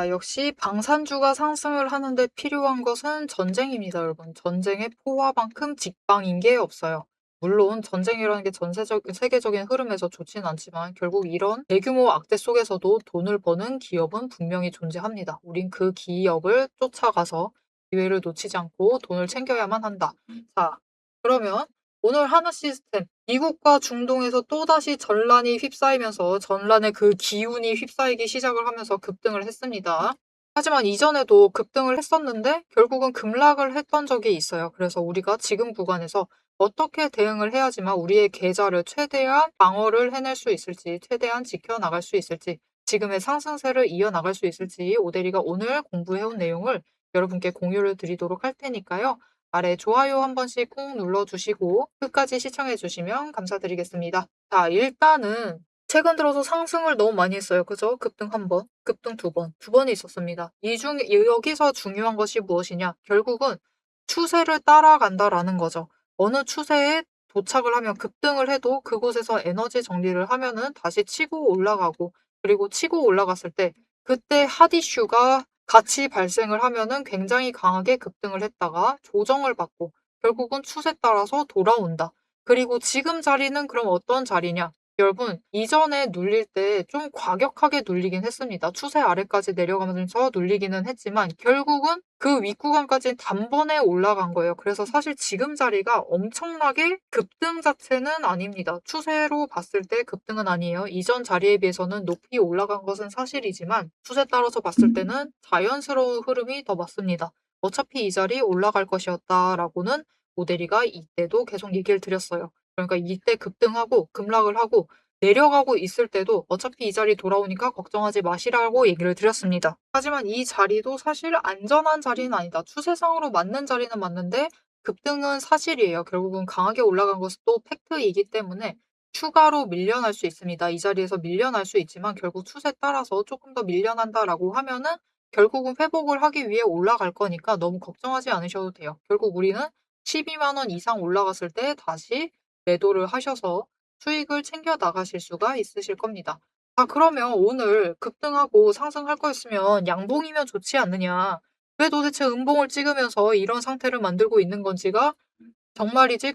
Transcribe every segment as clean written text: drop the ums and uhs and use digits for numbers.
자, 역시 방산주가 상승을 하는데 필요한 것은 전쟁입니다, 여러분. 전쟁의 포화만큼 직방인 게 없어요. 물론 전쟁이라는 게 세계적인 흐름에서 좋지는 않지만 결국 이런 대규모 악재 속에서도 돈을 버는 기업은 분명히 존재합니다. 우린 그 기업을 쫓아가서 기회를 놓치지 않고 돈을 챙겨야만 한다. 자, 그러면 오늘 하나 시스템, 미국과 중동에서 또다시 전란이 휩싸이면서 전란의 그 기운이 휩싸이기 시작을 하면서 급등을 했습니다. 하지만 이전에도 급등을 했었는데 결국은 급락을 했던 적이 있어요. 그래서 우리가 지금 구간에서 어떻게 대응을 해야지만 우리의 계좌를 최대한 방어를 해낼 수 있을지, 최대한 지켜나갈 수 있을지, 지금의 상승세를 이어나갈 수 있을지 오대리가 오늘 공부해온 내용을 여러분께 공유를 드리도록 할 테니까요. 아래 좋아요 한 번씩 꾹 눌러주시고 끝까지 시청해주시면 감사드리겠습니다. 자, 일단은 최근 들어서 상승을 너무 많이 했어요. 그죠? 급등 한 번, 급등 두 번, 두 번이 있었습니다. 여기서 중요한 것이 무엇이냐? 결국은 추세를 따라간다라는 거죠. 어느 추세에 도착을 하면 급등을 해도 그곳에서 에너지 정리를 하면은 다시 치고 올라가고 그리고 치고 올라갔을 때 그때 핫 이슈가 같이 발생을 하면은 굉장히 강하게 급등을 했다가 조정을 받고 결국은 추세 따라서 돌아온다. 그리고 지금 자리는 그럼 어떤 자리냐? 여러분, 이전에 눌릴 때 좀 과격하게 눌리긴 했습니다. 추세 아래까지 내려가면서 눌리기는 했지만 결국은 그 윗구간까지 단번에 올라간 거예요. 그래서 사실 지금 자리가 엄청나게 급등 자체는 아닙니다. 추세로 봤을 때 급등은 아니에요. 이전 자리에 비해서는 높이 올라간 것은 사실이지만 추세 따라서 봤을 때는 자연스러운 흐름이 더 맞습니다. 어차피 이 자리 올라갈 것이었다라고는 오대리가 이때도 계속 얘기를 드렸어요. 그러니까 이때 급등하고 급락을 하고 내려가고 있을 때도 어차피 이 자리 돌아오니까 걱정하지 마시라고 얘기를 드렸습니다. 하지만 이 자리도 사실 안전한 자리는 아니다. 추세상으로 맞는 자리는 맞는데 급등은 사실이에요. 결국은 강하게 올라간 것은 또 팩트이기 때문에 추가로 밀려날 수 있습니다. 이 자리에서 밀려날 수 있지만 결국 추세 따라서 조금 더 밀려난다라고 하면은 결국은 회복을 하기 위해 올라갈 거니까 너무 걱정하지 않으셔도 돼요. 결국 우리는 12만 원 이상 올라갔을 때 다시 매도를 하셔서 수익을 챙겨 나가실 수가 있으실 겁니다. 아, 그러면 오늘 급등하고 상승할 거였으면 양봉이면 좋지 않느냐? 왜 도대체 음봉을 찍으면서 이런 상태를 만들고 있는 건지가 정말이지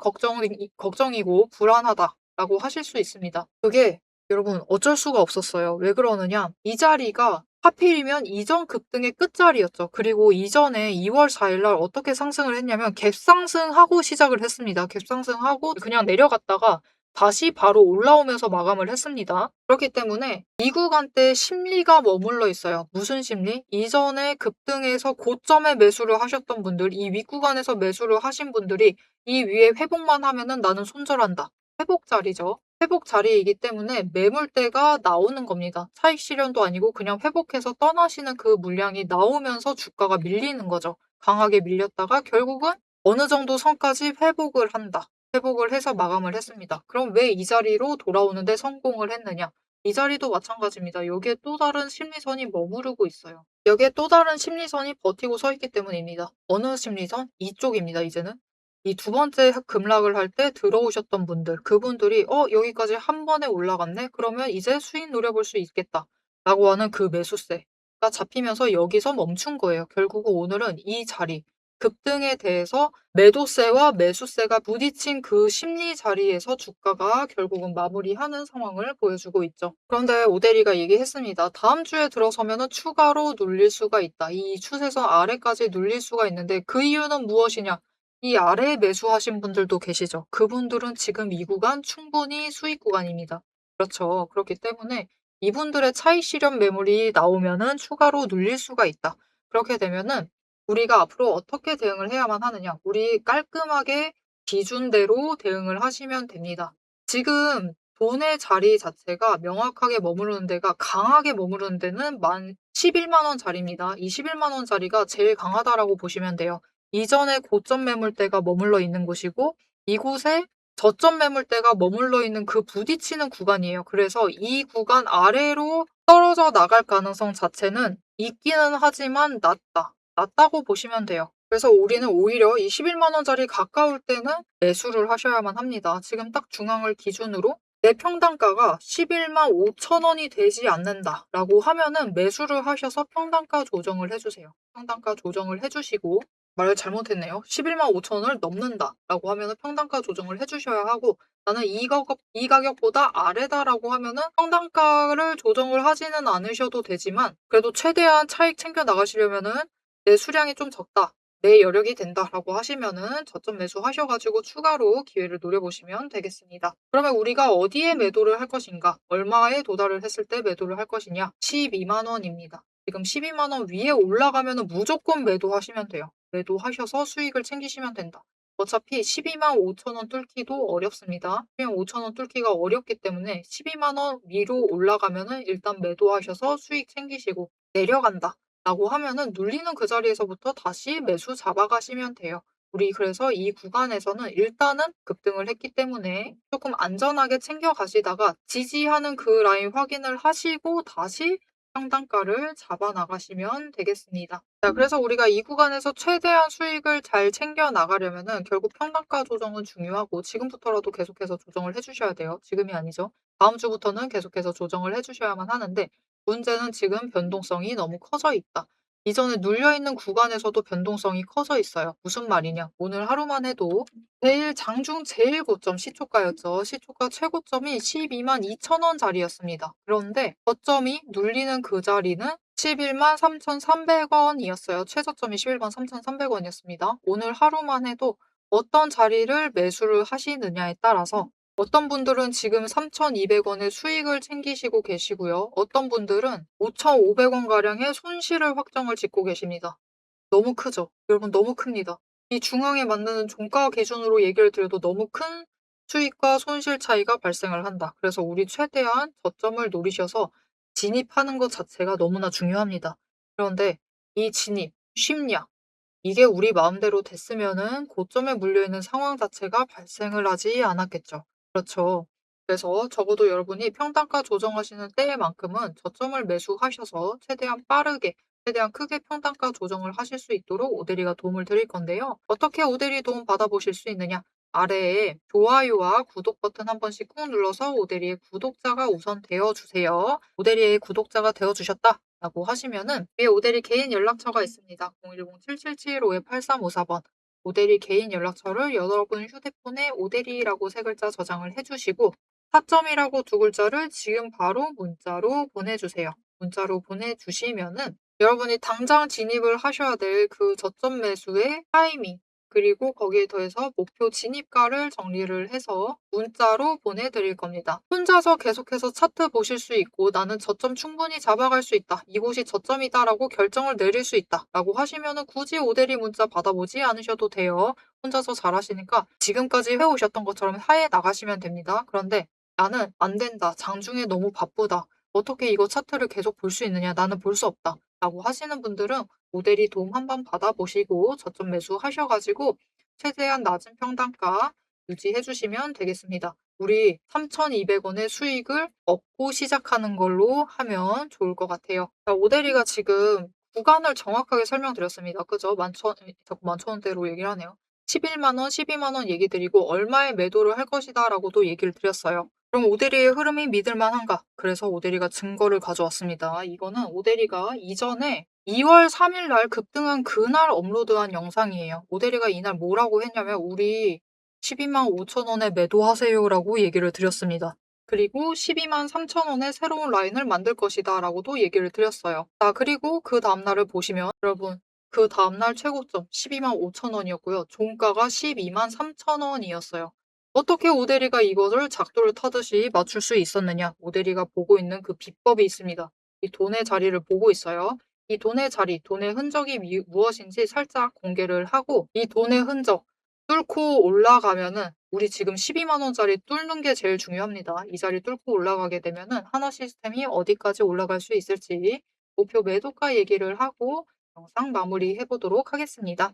걱정이고 불안하다라고 하실 수 있습니다. 그게 여러분 어쩔 수가 없었어요. 왜 그러느냐? 이 자리가 하필이면 이전 급등의 끝자리였죠. 그리고 이전에 2월 4일 날 어떻게 상승을 했냐면 갭상승하고 시작을 했습니다. 갭상승하고 그냥 내려갔다가 다시 바로 올라오면서 마감을 했습니다. 그렇기 때문에 이 구간대 심리가 머물러 있어요. 무슨 심리? 이전에 급등해서 고점에 매수를 하셨던 분들, 이 윗구간에서 매수를 하신 분들이 이 위에 회복만 하면은 나는 손절한다. 회복 자리죠. 회복 자리이기 때문에 매물대가 나오는 겁니다. 차익 실현도 아니고 그냥 회복해서 떠나시는 그 물량이 나오면서 주가가 밀리는 거죠. 강하게 밀렸다가 결국은 어느 정도 선까지 회복을 한다. 회복을 해서 마감을 했습니다. 그럼 왜 이 자리로 돌아오는데 성공을 했느냐? 이 자리도 마찬가지입니다. 여기에 또 다른 심리선이 머무르고 있어요. 여기에 또 다른 심리선이 버티고 서 있기 때문입니다. 어느 심리선? 이쪽입니다, 이제는. 이 두 번째 급락을 할 때 들어오셨던 분들, 그분들이 여기까지 한 번에 올라갔네? 그러면 이제 수익 노려볼 수 있겠다. 라고 하는 그 매수세가 잡히면서 여기서 멈춘 거예요. 결국은 오늘은 이 자리, 급등에 대해서 매도세와 매수세가 부딪힌 그 심리 자리에서 주가가 결국은 마무리하는 상황을 보여주고 있죠. 그런데 오대리가 얘기했습니다. 다음 주에 들어서면은 추가로 눌릴 수가 있다. 이 추세선 아래까지 눌릴 수가 있는데 그 이유는 무엇이냐? 이 아래에 매수하신 분들도 계시죠. 그분들은 지금 이 구간 충분히 수익 구간입니다. 그렇죠. 그렇기 때문에 이분들의 차익 실현 매물이 나오면은 추가로 눌릴 수가 있다. 그렇게 되면은 우리가 앞으로 어떻게 대응을 해야만 하느냐? 우리 깔끔하게 기준대로 대응을 하시면 됩니다. 지금 돈의 자리 자체가 명확하게 머무르는 데가 강하게 머무르는 데는 11만 원짜리입니다. 이 11만 원짜리가 제일 강하다라고 보시면 돼요. 이전에 고점 매물대가 머물러 있는 곳이고 이곳에 저점 매물대가 머물러 있는 그 부딪히는 구간이에요. 그래서 이 구간 아래로 떨어져 나갈 가능성 자체는 있기는 하지만 낮다고 보시면 돼요. 그래서 우리는 오히려 이 11만 원짜리 가까울 때는 매수를 하셔야만 합니다. 지금 딱 중앙을 기준으로 내 평단가가 11만 5천 원이 되지 않는다라고 하면은 매수를 하셔서 평단가 조정을 해주세요. 평단가 조정을 해주시고, 말을 잘못했네요. 11만 5천 원을 넘는다라고 하면은 평단가 조정을 해주셔야 하고, 나는 이 가격보다 아래다라고 하면은 평단가를 조정을 하지는 않으셔도 되지만, 그래도 최대한 차익 챙겨 나가시려면은 내 수량이 좀 적다, 내 여력이 된다라고 하시면은 저점 매수하셔가지고 추가로 기회를 노려보시면 되겠습니다. 그러면 우리가 어디에 매도를 할 것인가? 얼마에 도달을 했을 때 매도를 할 것이냐? 12만 원입니다. 지금 12만 원 위에 올라가면은 무조건 매도하시면 돼요. 매도하셔서 수익을 챙기시면 된다. 어차피 12만 5천 원 뚫기도 어렵습니다. 12만 5천 원 뚫기가 어렵기 때문에 12만 원 위로 올라가면은 일단 매도하셔서 수익 챙기시고, 내려간다 라고 하면은 눌리는 그 자리에서부터 다시 매수 잡아가시면 돼요. 우리 그래서 이 구간에서는 일단은 급등을 했기 때문에 조금 안전하게 챙겨가시다가 지지하는 그 라인 확인을 하시고 다시 상단가를 잡아 나가시면 되겠습니다. 자, 그래서 우리가 이 구간에서 최대한 수익을 잘 챙겨 나가려면은 결국 평단가 조정은 중요하고, 지금부터라도 계속해서 조정을 해주셔야 돼요. 지금이 아니죠. 다음 주부터는 계속해서 조정을 해주셔야만 하는데, 문제는 지금 변동성이 너무 커져 있다. 이전에 눌려있는 구간에서도 변동성이 커져 있어요. 무슨 말이냐? 오늘 하루만 해도 장중 제일 고점 시초가였죠. 시초가 최고점이 12만 2천 원짜리였습니다. 그런데 저점이 눌리는 그 자리는 11만 3,300원이었어요. 최저점이 11만 3,300원이었습니다. 오늘 하루만 해도 어떤 자리를 매수를 하시느냐에 따라서 어떤 분들은 지금 3,200원의 수익을 챙기시고 계시고요. 어떤 분들은 5,500원가량의 손실을 확정을 짓고 계십니다. 너무 크죠? 여러분, 너무 큽니다. 이 중앙에 맞는 종가 기준으로 얘기를 드려도 너무 큰 수익과 손실 차이가 발생을 한다. 그래서 우리 최대한 저점을 노리셔서 진입하는 것 자체가 너무나 중요합니다. 그런데 이 진입 쉽냐? 이게 우리 마음대로 됐으면은 고점에 물려있는 상황 자체가 발생을 하지 않았겠죠. 그렇죠. 그래서 적어도 여러분이 평단가 조정하시는 때만큼은 저점을 매수하셔서 최대한 빠르게, 최대한 크게 평단가 조정을 하실 수 있도록 오대리가 도움을 드릴 건데요. 어떻게 오대리 도움 받아보실 수 있느냐? 아래에 좋아요와 구독 버튼 한 번씩 꾹 눌러서 오대리의 구독자가 우선 되어주세요. 오대리의 구독자가 되어주셨다 라고 하시면은 위에 오대리 개인 연락처가 있습니다. 010-7775-8354번. 오대리 개인 연락처를 여러분 휴대폰에 오대리라고 세 글자 저장을 해주시고, 타점이라고 두 글자를 지금 바로 문자로 보내주세요. 문자로 보내주시면은 여러분이 당장 진입을 하셔야 될 그 저점 매수의 타이밍, 그리고 거기에 더해서 목표 진입가를 정리를 해서 문자로 보내드릴 겁니다. 혼자서 계속해서 차트 보실 수 있고, 나는 저점 충분히 잡아갈 수 있다, 이곳이 저점이다라고 결정을 내릴 수 있다 라고 하시면은 굳이 오대리 문자 받아보지 않으셔도 돼요. 혼자서 잘하시니까 지금까지 해오셨던 것처럼 하에 나가시면 됩니다. 그런데 나는 안 된다, 장중에 너무 바쁘다, 어떻게 이거 차트를 계속 볼 수 있느냐, 나는 볼 수 없다 라고 하시는 분들은 모델이 도움 한번 받아보시고 저점 매수하셔가지고 최대한 낮은 평단가 유지해 주시면 되겠습니다. 우리 3,200원의 수익을 얻고 시작하는 걸로 하면 좋을 것 같아요. 자, 오대리가 지금 구간을 정확하게 설명드렸습니다. 그죠? 자꾸 만천 원대로 얘기를 하네요. 11만 원, 12만 원 얘기 드리고 얼마에 매도를 할 것이다 라고도 얘기를 드렸어요. 그럼 오대리의 흐름이 믿을만한가? 그래서 오대리가 증거를 가져왔습니다. 이거는 오대리가 이전에 2월 3일 날 급등한 그날 업로드한 영상이에요. 오대리가 이날 뭐라고 했냐면 우리 12만 5천 원에 매도하세요라고 얘기를 드렸습니다. 그리고 12만 3천 원에 새로운 라인을 만들 것이다 라고도 얘기를 드렸어요. 자, 그리고 그 다음날을 보시면 여러분, 그 다음날 최고점 12만 5천 원이었고요. 종가가 12만 3천 원이었어요. 어떻게 오대리가 이것을 작두를 타듯이 맞출 수 있었느냐? 오대리가 보고 있는 그 비법이 있습니다. 이 돈의 자리를 보고 있어요. 이 돈의 자리, 돈의 흔적이 무엇인지 살짝 공개를 하고, 이 돈의 흔적 뚫고 올라가면은 우리 지금 12만 원짜리 뚫는 게 제일 중요합니다. 이 자리 뚫고 올라가게 되면은 하나 시스템이 어디까지 올라갈 수 있을지 목표 매도가 얘기를 하고 영상 마무리해 보도록 하겠습니다.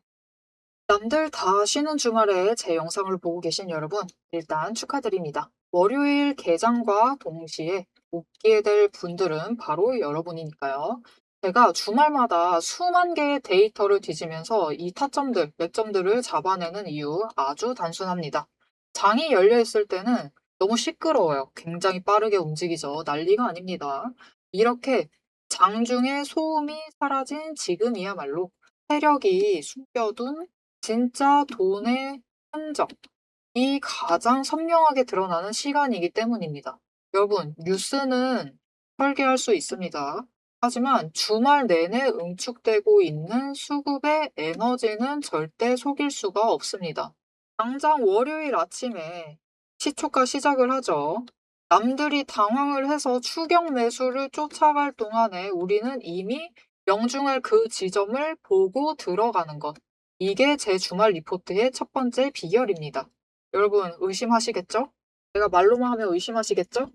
남들 다 쉬는 주말에 제 영상을 보고 계신 여러분, 일단 축하드립니다. 월요일 개장과 동시에 웃게 될 분들은 바로 여러분이니까요. 제가 주말마다 수만 개의 데이터를 뒤지면서 이 타점들, 맥점들을 잡아내는 이유 아주 단순합니다. 장이 열려 있을 때는 너무 시끄러워요. 굉장히 빠르게 움직이죠. 난리가 아닙니다. 이렇게 장중에 소음이 사라진 지금이야말로 세력이 숨겨둔 진짜 돈의 흔적이 가장 선명하게 드러나는 시간이기 때문입니다. 여러분, 뉴스는 설계할 수 있습니다. 하지만 주말 내내 응축되고 있는 수급의 에너지는 절대 속일 수가 없습니다. 당장 월요일 아침에 시초가 시작을 하죠. 남들이 당황을 해서 추격 매수를 쫓아갈 동안에 우리는 이미 명중할 그 지점을 보고 들어가는 것. 이게 제 주말 리포트의 첫 번째 비결입니다. 여러분, 의심하시겠죠? 제가 말로만 하면 의심하시겠죠?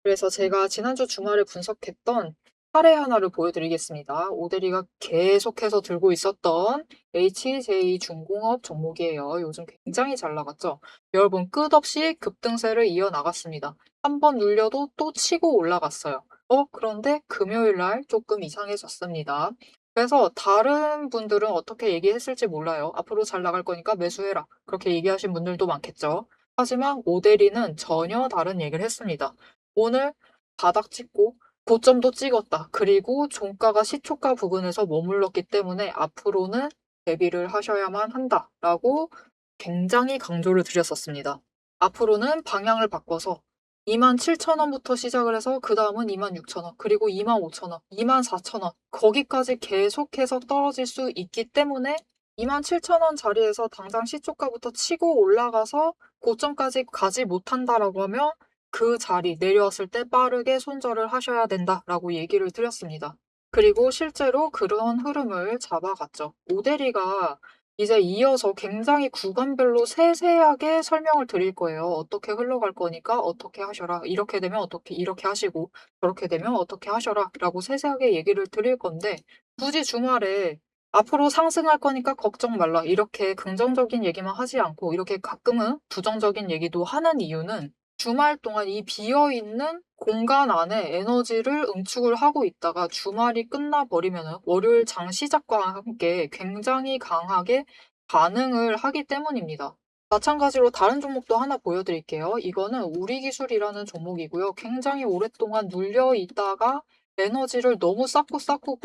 그래서 제가 지난주 주말에 분석했던 사례 하나를 보여드리겠습니다. 오대리가 계속해서 들고 있었던 HJ중공업 종목이에요. 요즘 굉장히 잘 나갔죠? 여러분, 끝없이 급등세를 이어나갔습니다. 한 번 눌려도 또 치고 올라갔어요. 그런데 금요일 날 조금 이상해졌습니다. 그래서 다른 분들은 어떻게 얘기했을지 몰라요. 앞으로 잘 나갈 거니까 매수해라. 그렇게 얘기하신 분들도 많겠죠. 하지만 오대리는 전혀 다른 얘기를 했습니다. 오늘 바닥 찍고 고점도 찍었다. 그리고 종가가 시초가 부근에서 머물렀기 때문에 앞으로는 대비를 하셔야만 한다라고 굉장히 강조를 드렸었습니다. 앞으로는 방향을 바꿔서 27,000원부터 시작을 해서 그 다음은 26,000원, 그리고 25,000원, 24,000원 거기까지 계속해서 떨어질 수 있기 때문에 27,000원 자리에서 당장 시초가부터 치고 올라가서 고점까지 가지 못한다라고 하면 그 자리 내려왔을 때 빠르게 손절을 하셔야 된다라고 얘기를 드렸습니다. 그리고 실제로 그런 흐름을 잡아갔죠. 오대리가 이제 이어서 굉장히 구간별로 세세하게 설명을 드릴 거예요. 어떻게 흘러갈 거니까 어떻게 하셔라. 이렇게 되면 어떻게 이렇게 하시고 저렇게 되면 어떻게 하셔라 라고 세세하게 얘기를 드릴 건데 굳이 주말에 앞으로 상승할 거니까 걱정 말라. 이렇게 긍정적인 얘기만 하지 않고 이렇게 가끔은 부정적인 얘기도 하는 이유는 주말 동안 이 비어있는 공간 안에 에너지를 응축을 하고 있다가 주말이 끝나버리면 월요일 장 시작과 함께 굉장히 강하게 반응을 하기 때문입니다. 마찬가지로 다른 종목도 하나 보여드릴게요. 이거는 우리기술이라는 종목이고요. 굉장히 오랫동안 눌려 있다가 에너지를 너무 쌓고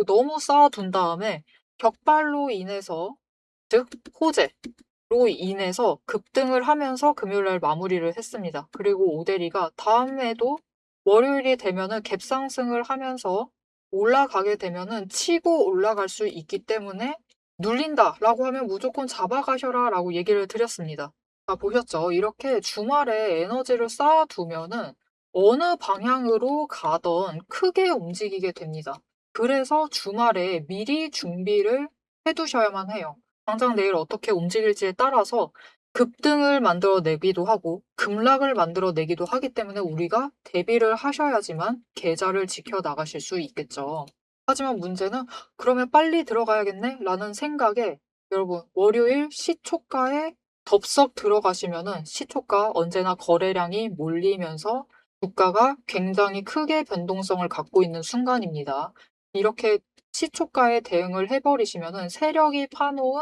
너무 쌓아둔 다음에 격발로 인해서, 즉 호재로 인해서 급등을 하면서 금요일날 마무리를 했습니다. 그리고 오대리가 다음에도 월요일이 되면은 갭상승을 하면서 올라가게 되면은 치고 올라갈 수 있기 때문에 눌린다라고 하면 무조건 잡아가셔라 라고 얘기를 드렸습니다. 보셨죠? 이렇게 주말에 에너지를 쌓아두면은 어느 방향으로 가던 크게 움직이게 됩니다. 그래서 주말에 미리 준비를 해두셔야만 해요. 당장 내일 어떻게 움직일지에 따라서 급등을 만들어내기도 하고 급락을 만들어내기도 하기 때문에 우리가 대비를 하셔야지만 계좌를 지켜나가실 수 있겠죠. 하지만 문제는 그러면 빨리 들어가야겠네? 라는 생각에 여러분 월요일 시초가에 덥석 들어가시면은 시초가 언제나 거래량이 몰리면서 주가가 굉장히 크게 변동성을 갖고 있는 순간입니다. 이렇게 시초가에 대응을 해버리시면은 세력이 파놓은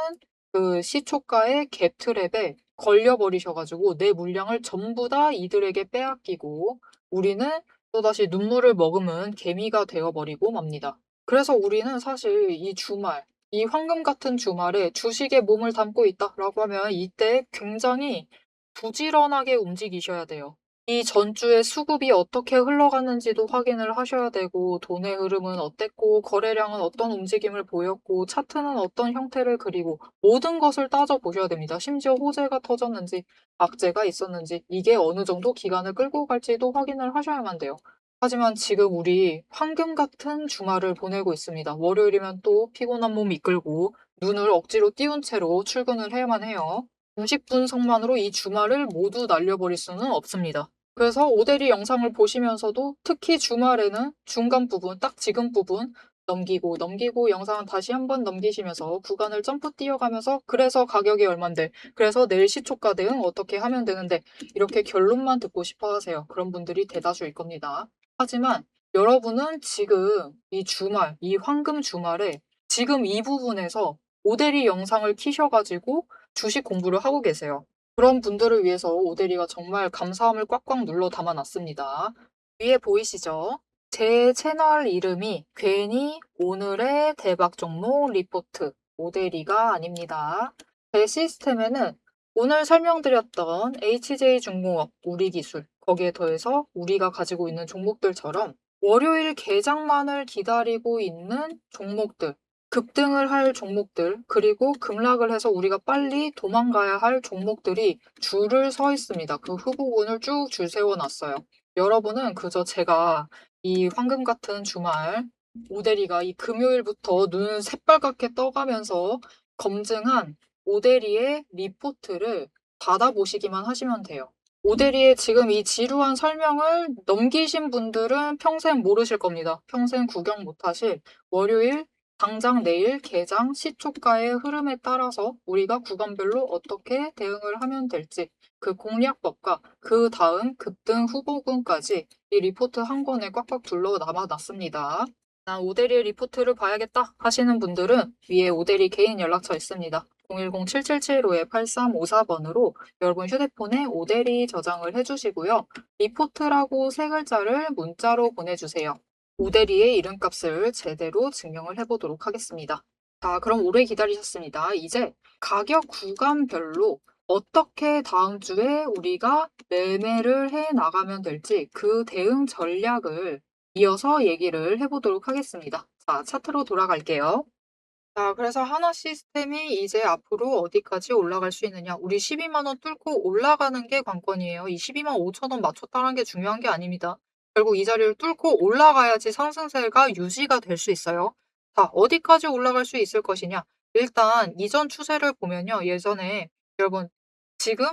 그 시초가의 갭트랩에 걸려버리셔가지고 내 물량을 전부 다 이들에게 빼앗기고 우리는 또다시 눈물을 머금은 개미가 되어버리고 맙니다. 그래서 우리는 사실 이 주말, 이 황금 같은 주말에 주식에 몸을 담고 있다라고 하면 이때 굉장히 부지런하게 움직이셔야 돼요. 이 전주의 수급이 어떻게 흘러갔는지도 확인을 하셔야 되고 돈의 흐름은 어땠고 거래량은 어떤 움직임을 보였고 차트는 어떤 형태를 그리고 모든 것을 따져보셔야 됩니다. 심지어 호재가 터졌는지 악재가 있었는지 이게 어느 정도 기간을 끌고 갈지도 확인을 하셔야만 돼요. 하지만 지금 우리 황금 같은 주말을 보내고 있습니다. 월요일이면 또 피곤한 몸 이끌고 눈을 억지로 띄운 채로 출근을 해야만 해요. 90분석만으로 이 주말을 모두 날려버릴 수는 없습니다. 그래서 오대리 영상을 보시면서도 특히 주말에는 중간 부분, 딱 지금 부분 넘기고 영상은 다시 한번 넘기시면서 구간을 점프 뛰어가면서 그래서 가격이 얼만데 그래서 내일 시초가 대응 어떻게 하면 되는데 이렇게 결론만 듣고 싶어 하세요. 그런 분들이 대다수일 겁니다. 하지만 여러분은 지금 이 주말, 이 황금 주말에 지금 이 부분에서 오대리 영상을 키셔가지고 주식 공부를 하고 계세요. 그런 분들을 위해서 오대리가 정말 감사함을 꽉꽉 눌러 담아 놨습니다. 위에 보이시죠? 제 채널 이름이 괜히 오늘의 대박 종목 리포트 오대리가 아닙니다. 제 시스템에는 오늘 설명드렸던 HJ중공업, 우리기술, 거기에 더해서 우리가 가지고 있는 종목들처럼 월요일 개장만을 기다리고 있는 종목들, 급등을 할 종목들, 그리고 급락을 해서 우리가 빨리 도망가야 할 종목들이 줄을 서 있습니다. 그 후보군을 쭉 줄 세워 놨어요. 여러분은 그저 제가 이 황금 같은 주말 오대리가 이 금요일부터 눈을 새빨갛게 떠가면서 검증한 오대리의 리포트를 받아보시기만 하시면 돼요. 오대리의 지금 이 지루한 설명을 넘기신 분들은 평생 모르실 겁니다. 평생 구경 못하실 월요일 당장 내일 개장 시초가의 흐름에 따라서 우리가 구간별로 어떻게 대응을 하면 될지 그 공략법과 그 다음 급등 후보군까지 이 리포트 한 권에 꽉꽉 둘러 남아놨습니다. 난 오대리의 리포트를 봐야겠다 하시는 분들은 위에 오대리 개인 연락처 있습니다. 010-7775-8354번으로 여러분 휴대폰에 오대리 저장을 해주시고요. 리포트라고 세 글자를 문자로 보내주세요. 오대리의 이름값을 제대로 증명을 해보도록 하겠습니다. 자, 그럼 오래 기다리셨습니다. 이제 가격 구간별로 어떻게 다음 주에 우리가 매매를 해 나가면 될지 그 대응 전략을 이어서 얘기를 해보도록 하겠습니다. 자, 차트로 돌아갈게요. 자, 그래서 하나 시스템이 이제 앞으로 어디까지 올라갈 수 있느냐. 우리 12만 원 뚫고 올라가는 게 관건이에요. 이 12만 5천 원 맞췄다는 게 중요한 게 아닙니다. 결국 이 자리를 뚫고 올라가야지 상승세가 유지가 될 수 있어요. 자, 어디까지 올라갈 수 있을 것이냐. 일단 이전 추세를 보면요. 예전에 여러분 지금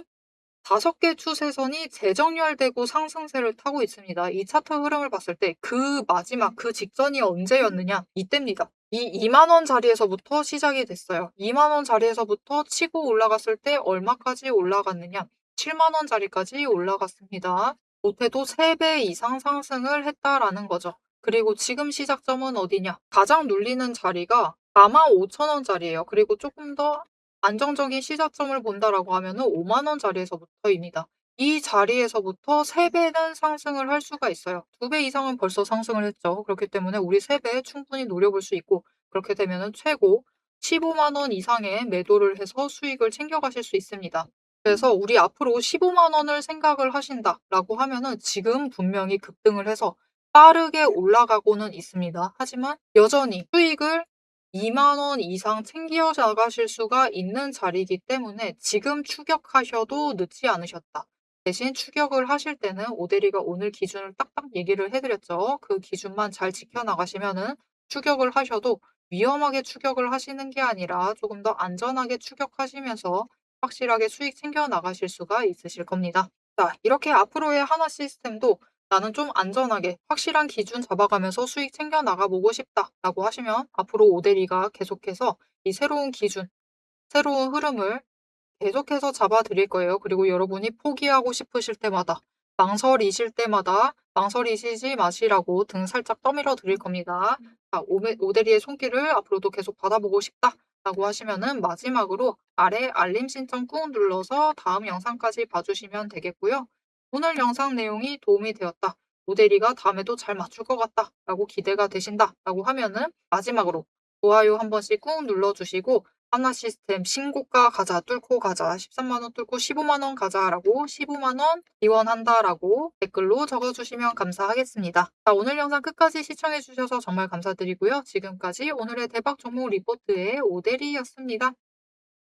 5개 추세선이 재정렬되고 상승세를 타고 있습니다. 이 차트 흐름을 봤을 때 그 마지막 그 직전이 언제였느냐? 이때입니다. 이 2만 원 자리에서부터 시작이 됐어요. 2만 원 자리에서부터 치고 올라갔을 때 얼마까지 올라갔느냐? 7만 원 자리까지 올라갔습니다. 못해도 3배 이상 상승을 했다라는 거죠. 그리고 지금 시작점은 어디냐? 가장 눌리는 자리가 4만 5천 원 자리예요. 그리고 조금 더 안정적인 시작점을 본다라고 하면은 5만 원 자리에서부터입니다. 이 자리에서부터 3배는 상승을 할 수가 있어요. 2배 이상은 벌써 상승을 했죠. 그렇기 때문에 우리 3배 충분히 노려볼 수 있고 그렇게 되면은 최고 15만 원 이상의 매도를 해서 수익을 챙겨가실 수 있습니다. 그래서 우리 앞으로 15만 원을 생각을 하신다라고 하면은 지금 분명히 급등을 해서 빠르게 올라가고는 있습니다. 하지만 여전히 수익을 2만 원 이상 챙겨 나가실 수가 있는 자리이기 때문에 지금 추격하셔도 늦지 않으셨다. 대신 추격을 하실 때는 오대리가 오늘 기준을 딱딱 얘기를 해드렸죠. 그 기준만 잘 지켜나가시면은 추격을 하셔도 위험하게 추격을 하시는 게 아니라 조금 더 안전하게 추격하시면서 확실하게 수익 챙겨 나가실 수가 있으실 겁니다. 자, 이렇게 앞으로의 하나 시스템도 나는 좀 안전하게 확실한 기준 잡아가면서 수익 챙겨 나가보고 싶다라고 하시면 앞으로 오대리가 계속해서 이 새로운 기준, 새로운 흐름을 계속해서 잡아드릴 거예요. 그리고 여러분이 포기하고 싶으실 때마다, 망설이실 때마다 망설이시지 마시라고 등 살짝 떠밀어 드릴 겁니다. 자, 오대리의 손길을 앞으로도 계속 받아보고 싶다라고 하시면은 마지막으로 아래 알림 신청 꾹 눌러서 다음 영상까지 봐주시면 되겠고요. 오늘 영상 내용이 도움이 되었다. 오대리가 다음에도 잘 맞출 것 같다. 라고 기대가 되신다. 라고 하면은 마지막으로 좋아요 한 번씩 꾹 눌러주시고 하나 시스템 신고가 가자 뚫고 가자 13만 원 뚫고 15만 원 가자라고 15만 원 지원한다라고 댓글로 적어주시면 감사하겠습니다. 자, 오늘 영상 끝까지 시청해주셔서 정말 감사드리고요. 지금까지 오늘의 대박 종목 리포트의 오대리였습니다.